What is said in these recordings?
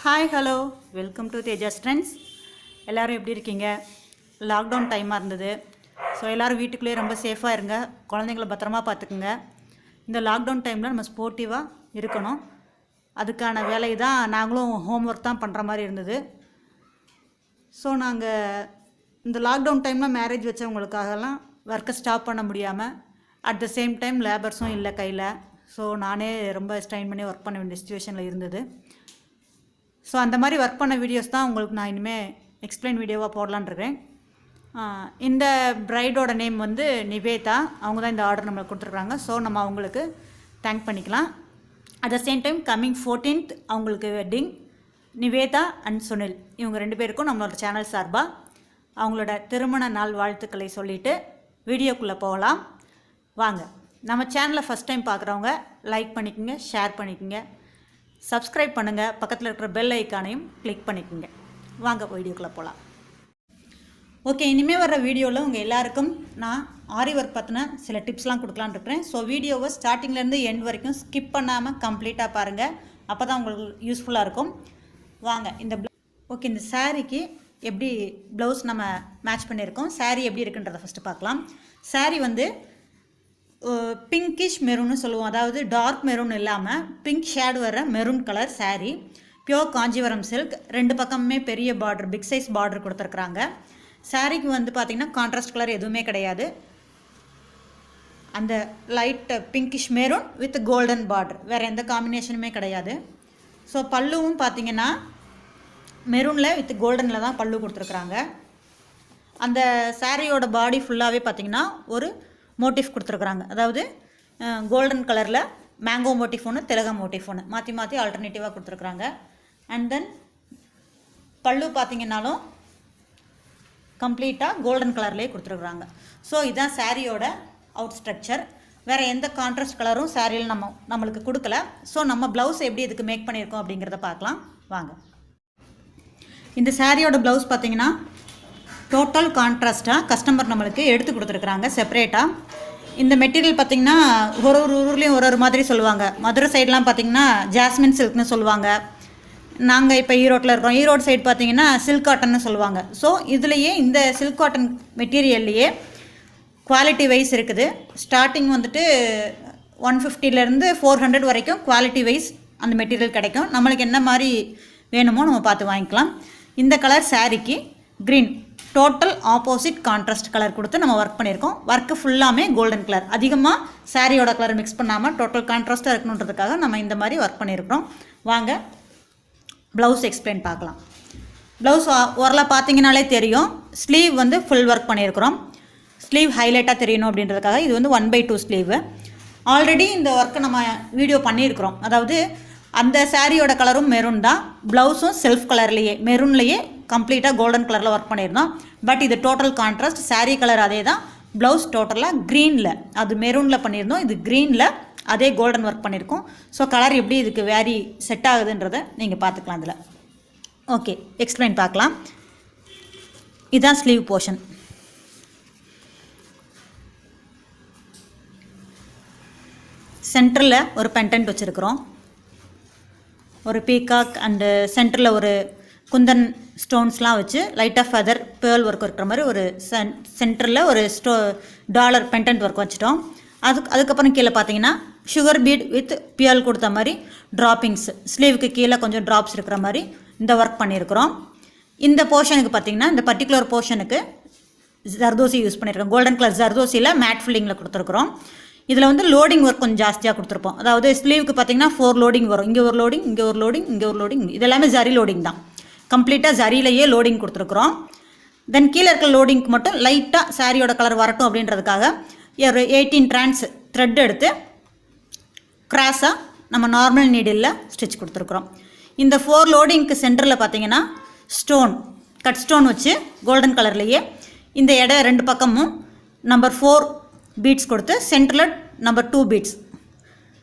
Hi hello welcome to Tejas trends. எல்லோரும் எப்படி இருக்கீங்க? லாக்டவுன் டைமாக இருந்தது. ஸோ எல்லோரும் வீட்டுக்குள்ளேயே ரொம்ப சேஃபாக இருங்க, குழந்தைங்கள பத்திரமா பார்த்துக்குங்க. இந்த லாக்டவுன் டைமில் நம்ம ஸ்போர்ட்டிவாக இருக்கணும். அதுக்கான வேலை தான் நாங்களும் ஹோம் ஒர்க் தான் பண்ணுற மாதிரி இருந்தது. ஸோ நாங்கள் இந்த லாக்டவுன் டைமில் மேரேஜ் வச்சவங்களுக்காகலாம் ஒர்க்கை ஸ்டாப் பண்ண முடியாமல் அட் த சேம் டைம் லேபர்ஸும் இல்லை கையில். ஸோ நானே ரொம்ப ஸ்ட்ரெயின் பண்ணி ஒர்க் பண்ண வேண்டிய சுச்சுவேஷனில் இருந்தது. ஸோ அந்த மாதிரி ஒர்க் பண்ண வீடியோஸ் தான் உங்களுக்கு நான் இனிமேல் எக்ஸ்பிளைன் வீடியோவாக போடலான்னு இருக்கேன். இந்த ப்ரைடோட நேம் வந்து நிவேதா. அவங்க தான் இந்த ஆர்டர் நம்மளுக்கு கொடுத்துருக்குறாங்க. ஸோ நம்ம அவங்களுக்கு தேங்க் பண்ணிக்கலாம். At the same time coming 14th அவங்களுக்கு வெட்டிங். நிவேதா அண்ட் சுனில் இவங்க 2 பேருக்கும் நம்மளோட சேனல் சார்பாக அவங்களோட திருமண நாள் வாழ்த்துக்களை சொல்லிவிட்டு வீடியோக்குள்ளே போகலாம் வாங்க. நம்ம சேனலை ஃபஸ்ட் டைம் பார்க்குறவங்க லைக் பண்ணிக்கோங்க, ஷேர் பண்ணிக்கோங்க, சப்ஸ்கிரைப் பண்ணுங்கள், பக்கத்தில் இருக்கிற பெல் ஐக்கானையும் கிளிக் பண்ணிக்கோங்க. வாங்க வீடியோக்குள்ளே போகலாம். ஓகே, இனிமேல் வர்ற வீடியோவில் உங்கள் எல்லாருக்கும் நான் ஆரி ஒர்க் பற்றின சில டிப்ஸ்லாம் கொடுக்கலான்னு இருக்கிறேன். ஸோ வீடியோவை ஸ்டார்டிங்லேருந்து எண்ட் வரைக்கும் ஸ்கிப் பண்ணாமல் கம்ப்ளீட்டாக பாருங்கள். அப்போ தான் உங்களுக்கு யூஸ்ஃபுல்லாக இருக்கும். வாங்க இந்த சாரீக்கு எப்படி ப்ளவுஸ் நம்ம மேட்ச் பண்ணியிருக்கோம், சாரீ எப்படி இருக்குன்றதை ஃபஸ்ட்டு பார்க்கலாம். சாரீ வந்து பிங்கிஷ் மெரூன்னு சொல்லுவோம். அதாவது டார்க் மெரூன் இல்லாமல் பிங்க் ஷேடு வர maroon colour sari. Pure Kanchivaram silk. 2 பக்கமுமே பெரிய பார்டர், பிக் சைஸ் பார்டர் கொடுத்துருக்குறாங்க. சாரீக்கு வந்து பார்த்திங்கன்னா கான்ட்ராஸ்ட் கலர் எதுவுமே கிடையாது. அந்த light pinkish maroon with golden border, வேறு எந்த காம்பினேஷனுமே கிடையாது. ஸோ பல்லுவும் பார்த்திங்கன்னா மெரூனில் வித் கோல்டனில் தான் பல்லு கொடுத்துருக்குறாங்க. அந்த சாரியோட பாடி ஃபுல்லாகவே பார்த்திங்கன்னா ஒரு மோட்டிஃப் கொடுத்துருக்குறாங்க. அதாவது கோல்டன் கலரில் மேங்கோ மோட்டிஃப் ஒன்று, திலகா மோட்டிஃப் ஒன்று மாற்றி மாற்றி ஆல்டர்னேட்டிவாக கொடுத்துருக்குறாங்க. அண்ட் தென் பல்லு பார்த்திங்கன்னாலும் கம்ப்ளீட்டாக கோல்டன் கலர்லேயே கொடுத்துருக்குறாங்க. ஸோ இதுதான் சாரியோட அவுட் ஸ்ட்ரக்சர். வேறு எந்த கான்ட்ராஸ்ட் கலரும் சாரியில் நம்மளுக்கு கொடுக்கல. ஸோ நம்ம ப்ளவுஸ் எப்படி இதுக்கு மேக் பண்ணியிருக்கோம் அப்படிங்கிறத பார்க்கலாம் வாங்க. இந்த சாரியோட ப்ளவுஸ் பார்த்திங்கன்னா டோட்டல் கான்ட்ராஸ்ட்டாக கஸ்டமர் நம்மளுக்கு எடுத்து கொடுத்துருக்குறாங்க செப்பரேட்டாக. இந்த மெட்டீரியல் பார்த்திங்கன்னா ஒரு ஊர்லேயும் ஒரு மாதிரி சொல்லுவாங்க. மதுரை சைட்லாம் பார்த்திங்கன்னா ஜாஸ்மின் சில்க்னு சொல்லுவாங்க. நாங்கள் இப்போ ஈரோட்டில் இருக்கோம். ஈரோடு சைடு பார்த்திங்கன்னா சில்க் காட்டன்னு சொல்லுவாங்க. ஸோ இதுலேயே இந்த சில்க் காட்டன் மெட்டீரியல்லையே குவாலிட்டி வைஸ் இருக்குது. ஸ்டார்டிங் வந்துட்டு 150லேருந்து 400 வரைக்கும் குவாலிட்டி வைஸ் அந்த மெட்டீரியல் கிடைக்கும். நம்மளுக்கு என்ன மாதிரி வேணுமோ நம்ம பார்த்து வாங்கிக்கலாம். இந்த கலர் சாரீக்கு green total opposite contrast colour கொடுத்து நம்ம ஒர்க் பண்ணியிருக்கோம். ஒர்க்கு ஃபுல்லாமே கோல்டன் கலர், அதிகமாக சாரியோட கலர் மிக்ஸ் பண்ணாமல் டோட்டல் கான்ட்ராஸ்ட்டாக இருக்கணுன்றதுக்காக நம்ம இந்த மாதிரி ஒர்க் பண்ணியிருக்கிறோம். வாங்க ப்ளவுஸ் எக்ஸ்பிளைன் பார்க்கலாம். ப்ளவுஸ் ஓரளவு பார்த்தீங்கனாலே தெரியும். ஸ்லீவ் வந்து ஃபுல் ஒர்க் பண்ணியிருக்கிறோம். ஸ்லீவ் ஹைலைட்டாக தெரியணும் அப்படின்றதுக்காக இது வந்து 1/2 ஸ்லீவு. ஆல்ரெடி இந்த ஒர்க்கை நம்ம வீடியோ பண்ணியிருக்கிறோம். அதாவது அந்த சாரியோட கலரும் மெரூன் தான், ப்ளவுஸும் செல்ஃப் கலர்லேயே மெரூன்லேயே கம்ப்ளீட்டாக கோல்டன் கலரில் ஒர்க் பண்ணியிருந்தோம். பட் இது டோட்டல் கான்ட்ராஸ்ட். சாரீ கலர் அதே தான், ப்ளவுஸ் டோட்டலாக க்ரீனில், அது மெரூனில் பண்ணியிருந்தோம், இது க்ரீனில் அதே கோல்டன் ஒர்க் பண்ணியிருக்கோம். ஸோ கலர் எப்படி இதுக்கு வேரி செட் ஆகுதுன்றதை நீங்கள் பார்த்துக்கலாம் இதில். ஓகே, எக்ஸ்பிளைன் பார்க்கலாம். இதுதான் ஸ்லீவ் போர்ஷன். சென்டரில் ஒரு பெண்டன்ட் வச்சுருக்குறோம், ஒரு பீகாக் அண்டு சென்டரில் ஒரு குந்தன் ஸ்டோன்ஸ்லாம் வச்சு லைட்டாக ஃபெதர் பேர்ல் ஒர்க் இருக்கிற மாதிரி ஒரு சென்டரில் ஒரு டாலர் பெண்டன்ட் ஒர்க் வச்சுட்டோம். அதுக்கப்புறம் கீழே பார்த்தீங்கன்னா சுகர் பீட் வித் பியல் கொடுத்த மாதிரி ட்ராப்பிங்ஸ், ஸ்லீவுக்கு கீழே கொஞ்சம் ட்ராப்ஸ் இருக்கிற மாதிரி இந்த ஒர்க் பண்ணியிருக்கிறோம். இந்த போர்ஷனுக்கு பார்த்திங்கன்னா இந்த பர்டிகுலர் போர்ஷனுக்கு ஜர்தோசி யூஸ் பண்ணியிருக்கோம். கோல்டன் கலர் ஜர்தோசியில் மேட் ஃபில்லிங்கில் கொடுத்துருக்குறோம். இதில் வந்து லோடிங் ஒர்க் கொஞ்சம் ஜாஸ்தியாக கொடுத்துருப்போம். அதாவது ஸ்லீவுக்கு பார்த்திங்கன்னா 4 லோடிங் வரும். இங்கே ஒரு லோடிங், இங்கே ஒரு லோடிங், இங்கே ஒரு லோடிங். இது எல்லாமே ஜரி லோடிங் தான். கம்ப்ளீட்டாக ஜரியிலேயே லோடிங் கொடுத்துருக்குறோம். தென் கீழே இருக்கிற லோடிங்க்கு மட்டும் லைட்டாக சாரியோட கலர் வரட்டும் அப்படின்றதுக்காக ஒரு 18 ட்ரான்ஸ் த்ரெட் எடுத்து கிராஸாக நம்ம நார்மல் நீடில் ஸ்டிச் கொடுத்துருக்குறோம். இந்த 4 லோடிங்க்கு சென்டரில் பார்த்திங்கன்னா ஸ்டோன், கட் ஸ்டோன் வச்சு கோல்டன் கலர்லேயே இந்த இடம் 2 பக்கமும் நம்பர் 4 பீட்ஸ் கொடுத்து சென்டரில் நம்பர் 2 பீட்ஸ்,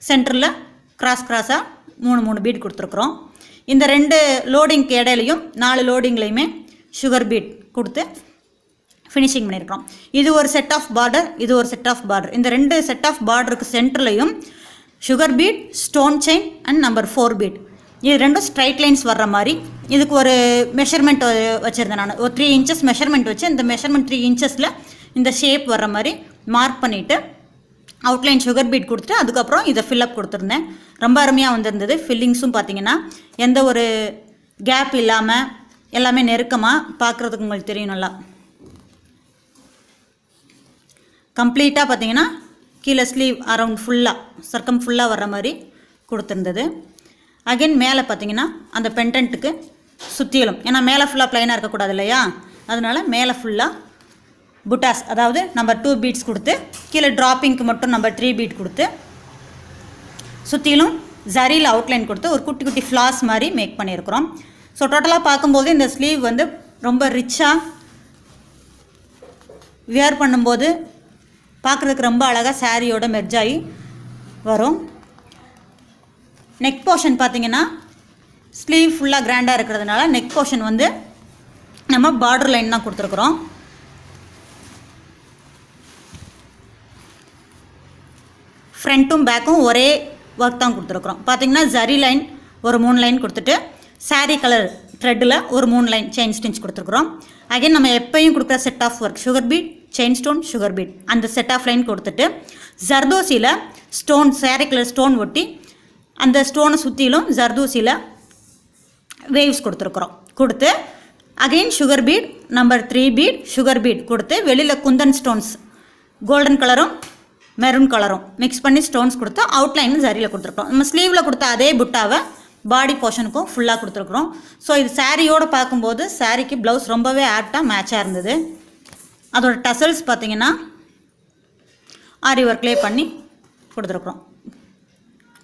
சென்டரில் கிராஸாக 3 பீட் கொடுத்துருக்குறோம். இந்த 2 லோடிங்க்கு இடையிலையும் 4 லோடிங்லேயுமே சுகர் பீட் கொடுத்து ஃபினிஷிங் பண்ணியிருக்கிறோம். இது ஒரு செட் ஆஃப் பார்டர், இது ஒரு செட் ஆஃப் பார்டர். இந்த 2 செட் ஆஃப் பார்டருக்கு சென்டர்லையும் sugar bead, stone chain and number 4 bead இது ரெண்டும் ஸ்ட்ரைட் லைன்ஸ் வர்ற மாதிரி இதுக்கு ஒரு மெஷர்மெண்ட் வச்சுருந்தேன் நான். ஒரு 3 inches மெஷர்மெண்ட் வச்சு இந்த மெஷர்மெண்ட் 3 inchஸில் இந்த ஷேப் வர்ற மாதிரி மார்க் பண்ணிவிட்டு அவுட்லைன் சுகர் பீட் கொடுத்துட்டு அதுக்கப்புறம் இதை ஃபில்லப் கொடுத்துருந்தேன். ரொம்ப அருமையாக வந்திருந்தது. ஃபில்லிங்ஸும் பார்த்திங்கன்னா எந்த ஒரு கேப் இல்லாமல் எல்லாமே நெருக்கமாக பார்க்குறதுக்கு உங்களுக்கு தெரியும். நல்லா கம்ப்ளீட்டாக பார்த்திங்கன்னா கீழே ஸ்லீவ் அரவுண்ட் ஃபுல்லாக சர்க்கம் ஃபுல்லாக வர்ற மாதிரி கொடுத்துருந்தது. அகைன் மேலே பார்த்திங்கன்னா அந்த பெண்டன்ட்டுக்கு சுற்றிலும், ஏன்னா மேலே ஃபுல்லாக ப்ளைனாக இருக்கக்கூடாது இல்லையா, அதனால் மேலே ஃபுல்லாக புட்டாஸ், அதாவது நம்பர் 2 பீட்ஸ் கொடுத்து கீழே ட்ராப்பிங்க்கு மட்டும் நம்பர் 3 பீட் கொடுத்து சுற்றிலும் ஜரியில் அவுட்லைன் கொடுத்து ஒரு குட்டி குட்டி ஃப்ளாஸ் மாதிரி மேக் பண்ணியிருக்கிறோம். ஸோ டோட்டலாக பார்க்கும்போது இந்த ஸ்லீவ் வந்து ரொம்ப ரிச்சாக வியர் பண்ணும்போது பார்க்குறதுக்கு ரொம்ப அழகாக சாரியோட மெர்ஜாகி வரும். நெக் போர்ஷன் பார்த்திங்கன்னா ஸ்லீவ் ஃபுல்லாக கிராண்டாக இருக்கிறதுனால நெக் போர்ஷன் வந்து நம்ம பார்டர் லைன் தான் கொடுத்துருக்குறோம். ஃப்ரண்ட்டும் பேக்கும் ஒரே ஒர்க் தான் கொடுத்துருக்குறோம். பார்த்திங்கன்னா ஜரி லைன் ஒரு 3 லைன் கொடுத்துட்டு சாரீ கலர் த்ரெட்டில் ஒரு 3 லைன் செயின் ஸ்டிச் கொடுத்துருக்குறோம். அகைன் நம்ம எப்பயும் கொடுக்குற set of work sugar bead, chain stone, sugar bead, அந்த செட் ஆஃப் லைன் கொடுத்துட்டு ஜர்தோசியில் ஸ்டோன் சாரீ கலர் ஸ்டோன் ஒட்டி அந்த ஸ்டோனை சுற்றிலும் ஜர்தோசியில் வேவ்ஸ் கொடுத்துருக்குறோம். கொடுத்து again sugar bead number 3 bead sugar bead கொடுத்து வெளியில் குந்தன் ஸ்டோன்ஸ் கோல்டன் கலரும் மெரூன் கலரும் மிக்ஸ் பண்ணி ஸ்டோன்ஸ் கொடுத்து அவுட்லைன் ஜரியில் கொடுத்துருக்குறோம். நம்ம ஸ்லீவில் கொடுத்த அதே புட்டாவை பாடி போர்ஷனுக்கும் ஃபுல்லாக கொடுத்துருக்குறோம். ஸோ இது சாரியோடு பார்க்கும்போது சாரிக்கு ப்ளவுஸ் ரொம்பவே ஆப்டாக மேட்சாக இருந்தது. அதோட டசல்ஸ் பார்த்திங்கன்னா ஆரி ஒர்க்லேயே பண்ணி கொடுத்துருக்குறோம்.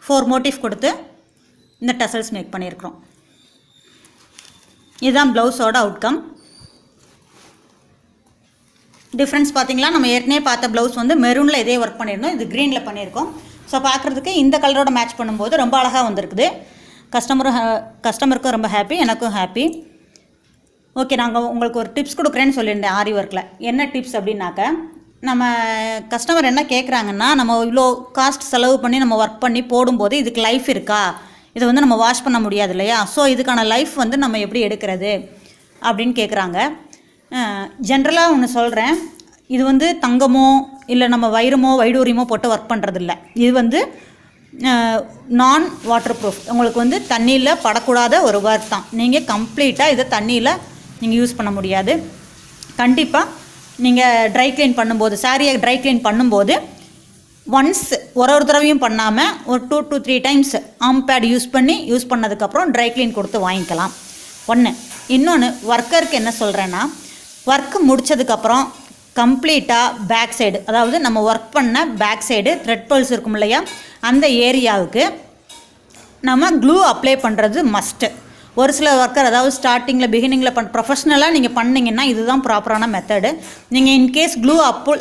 4 மோட்டிவ் கொடுத்து இந்த டசல்ஸ் மேக் பண்ணியிருக்கிறோம். இதுதான் ப்ளவுஸோட அவுட்கம். டிஃப்ரென்ஸ் பார்த்திங்களா, நம்ம ஏற்கனவே பார்த்த ப்ளவுஸ் வந்து மெரூனில் இதே ஒர்க் பண்ணியிருந்தோம், இது க்ரீனில் பண்ணியிருக்கோம். ஸோ பார்க்குறதுக்கு இந்த கலரோட மேட்ச் பண்ணும்போது ரொம்ப அழகாக வந்திருக்குது. கஸ்டமருக்கும் ரொம்ப ஹாப்பி, எனக்கும் ஹாப்பி. ஓகே, நாங்கள் உங்களுக்கு ஒரு டிப்ஸ் கொடுக்குறேன்னு சொல்லியிருந்தேன் ஆரி ஒர்க்கில். என்ன டிப்ஸ் அப்படின்னாக்க, நம்ம கஸ்டமர் என்ன கேட்குறாங்கன்னா, நம்ம இவ்வளோ காஸ்ட் செலவு பண்ணி நம்ம ஒர்க் பண்ணி போடும்போது இதுக்கு லைஃப் இருக்கா, இதை வந்து நம்ம வாஷ் பண்ண முடியாது இல்லையா, ஸோ இதுக்கான லைஃப் வந்து நம்ம எப்படி எடுக்கிறது அப்படின்னு கேட்குறாங்க. ஜென்ரலாக ஒன்று சொல்கிறேன், இது வந்து தங்கமோ இல்லை நம்ம வைரமோ வைடூரியமோ போட்டு ஒர்க் பண்ணுறதில்ல. இது வந்து நான் வாட்டர் ப்ரூஃப், உங்களுக்கு வந்து தண்ணியில் படக்கூடாத ஒரு ஒர்க் தான். நீங்கள் கம்ப்ளீட்டாக இதை தண்ணியில் நீங்கள் யூஸ் பண்ண முடியாது. கண்டிப்பாக நீங்கள் ட்ரை க்ளீன் பண்ணும்போது, சாரியை ட்ரை க்ளீன் பண்ணும்போது ஒன்ஸ் ஒரு தடவையும் பண்ணாமல் ஒரு 2 to 3 times ஆம்பேட் யூஸ் பண்ணதுக்கப்புறம் ட்ரை க்ளீன் கொடுத்து வாங்கிக்கலாம். ஒன்று. இன்னொன்று, ஒர்க்கருக்கு என்ன சொல்கிறேன்னா, ஒர்க்கு முடித்ததுக்கப்புறம் கம்ப்ளீட்டாக பேக் சைடு, அதாவது நம்ம ஒர்க் பண்ண பேக் சைடு த்ரெட் பல்ஸ் இருக்கும் இல்லையா, அந்த ஏரியாவுக்கு நம்ம க்ளூ அப்ளை பண்ணுறது மஸ்ட்டு. ஒரு சில ஒர்க்கர், அதாவது ஸ்டார்டிங்கில் பிகினிங்கில் ப்ரொஃபஷ்னலாக நீங்கள் பண்ணிங்கன்னா இதுதான் ப்ராப்பரான மெத்தடு. நீங்கள் இன்கேஸ் க்ளூ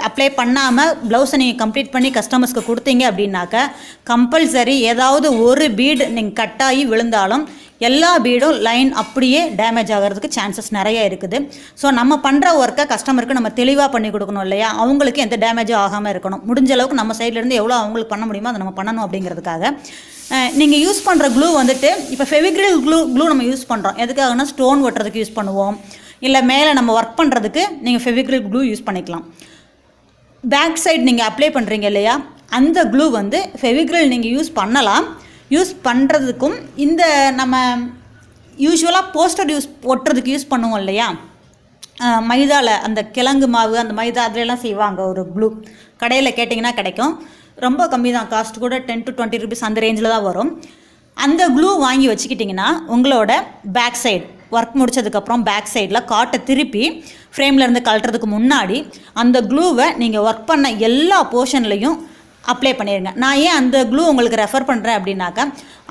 அப்ளை பண்ணாமல் ப்ளவுஸை நீங்கள் கம்ப்ளீட் பண்ணி கஸ்டமர்ஸ்க்கு கொடுத்தீங்க அப்படின்னாக்க கம்பல்சரி ஏதாவது ஒரு பீடு நீங்கள் கட்டாகி விழுந்தாலும் எல்லா பீடும் லைன் அப்படியே டேமேஜ் ஆகிறதுக்கு சான்சஸ் நிறைய இருக்குது. ஸோ நம்ம பண்ணுற ஒர்க்கை கஸ்டமருக்கு நம்ம தெளிவாக பண்ணி கொடுக்கணும் இல்லையா, அவங்களுக்கு எந்த டேமேஜும் ஆகாமல் இருக்கணும். முடிஞ்ச அளவுக்கு நம்ம சைட்லேருந்து எவ்வளோ அவங்களுக்கு பண்ண முடியுமோ அதை நம்ம பண்ணணும் அப்படிங்கிறதுக்காக நீங்கள் யூஸ் பண்ணுற க்ளூ வந்துட்டு, இப்போ ஃபெவிக்ரில் க்ளூ நம்ம யூஸ் பண்ணுறோம். எதுக்காகனா ஸ்டோன் ஒட்டுறதுக்கு யூஸ் பண்ணுவோம், இல்லை மேலே நம்ம ஒர்க் பண்ணுறதுக்கு நீங்கள் ஃபெவிக்ரில் க்ளூ யூஸ் பண்ணிக்கலாம். பேக் சைடு நீங்கள் அப்ளை பண்ணுறீங்க இல்லையா, அந்த க்ளூ வந்து ஃபெவிக்ரில் நீங்கள் யூஸ் பண்ணலாம். யூஸ் பண்ணுறதுக்கும் இந்த நம்ம யூஸ்வலாக போஸ்டர் ஒட்டுறதுக்கு யூஸ் பண்ணுவோம் இல்லையா, மைதாவில் அந்த கிழங்கு மாவு அந்த மைதா அதிலெல்லாம் செய்வாங்க ஒரு க்ளூ, கடையில் கேட்டிங்கன்னா கிடைக்கும். ரொம்ப கம்மி தான், காஸ்ட் கூட 10 to 20 rupees அந்த ரேஞ்சில் தான் வரும். அந்த க்ளூ வாங்கி வச்சுக்கிட்டிங்கன்னா உங்களோட பேக் சைடு ஒர்க் முடித்ததுக்கப்புறம் பேக் சைடில் காட்டை திருப்பி ஃப்ரேம்லேருந்து கழட்டுறதுக்கு முன்னாடி அந்த க்ளூவை நீங்கள் ஒர்க் பண்ண எல்லா போர்ஷன்லையும் அப்ளை பண்ணிடுங்க. நான் ஏன் அந்த க்ளூ உங்களுக்கு ரெஃபர் பண்ணுறேன் அப்படின்னாக்கா,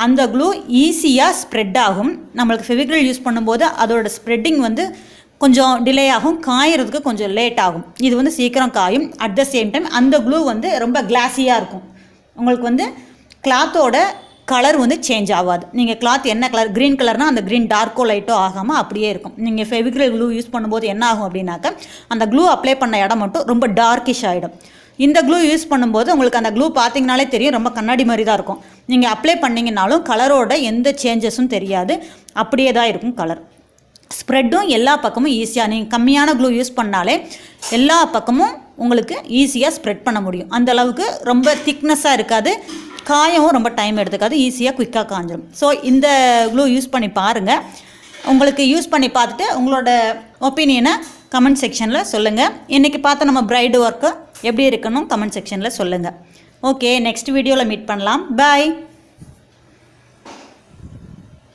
அந்த க்ளூ ஈஸியாக ஸ்ப்ரெட் ஆகும். நம்மளுக்கு ஃபெவிக்ரில் யூஸ் பண்ணும்போது அதோட ஸ்ப்ரெட்டிங் வந்து கொஞ்சம் டிலே ஆகும், காயறதுக்கு கொஞ்சம் லேட் ஆகும். இது வந்து சீக்கிரம் காயும். அட் த சேம் டைம் அந்த க்ளூ வந்து ரொம்ப கிளாஸியாக இருக்கும். உங்களுக்கு வந்து கிளாத்தோட கலர் வந்து சேஞ்ச் ஆகாது. நீங்கள் கிளாத் என்ன கலர், க்ரீன் கலர்னால் அந்த க்ரீன் டார்க்கோ லைட்டோ ஆகாமல் அப்படியே இருக்கும். நீங்கள் ஃபெவிக்ரில் க்ளூ யூஸ் பண்ணும்போது என்ன ஆகும் அப்படின்னாக்கா, அந்த க்ளூ அப்ளை பண்ண இடம் மட்டும் ரொம்ப டார்க்கிஷ் ஆகிடும். இந்த க்ளூ யூஸ் பண்ணும்போது உங்களுக்கு அந்த க்ளூ பார்த்தீங்கனாலே தெரியும், ரொம்ப கண்ணாடி மாதிரி தான் இருக்கும். நீங்கள் அப்ளை பண்ணிங்கனாலும் கலரோட எந்த சேஞ்சஸும் தெரியாது, அப்படியே தான் இருக்கும் கலர். ஸ்ப்ரெட்டும் எல்லா பக்கமும் ஈஸியாக, நீங்கள் கம்மியான க்ளூ யூஸ் பண்ணாலே எல்லா பக்கமும் உங்களுக்கு ஈஸியாக ஸ்ப்ரெட் பண்ண முடியும். அந்தளவுக்கு ரொம்ப திக்னஸாக இருக்காது, காயவும் ரொம்ப டைம் எடுத்துக்காது, ஈஸியாக குயிக்காக காஞ்சிடும். ஸோ இந்த க்ளூ யூஸ் பண்ணி பாருங்கள். உங்களுக்கு யூஸ் பண்ணி பார்த்துட்டு உங்களோட ஒப்பீனியனை கமெண்ட் செக்ஷனில் சொல்லுங்கள். இன்றைக்கி பார்த்த நம்ம பிரைடு ஒர்க்கு எப்படி இருக்குன்னு கமெண்ட் செக்ஷனில் சொல்லுங்கள். ஓகே, நெக்ஸ்ட் வீடியோவில் மீட் பண்ணலாம். பாய்.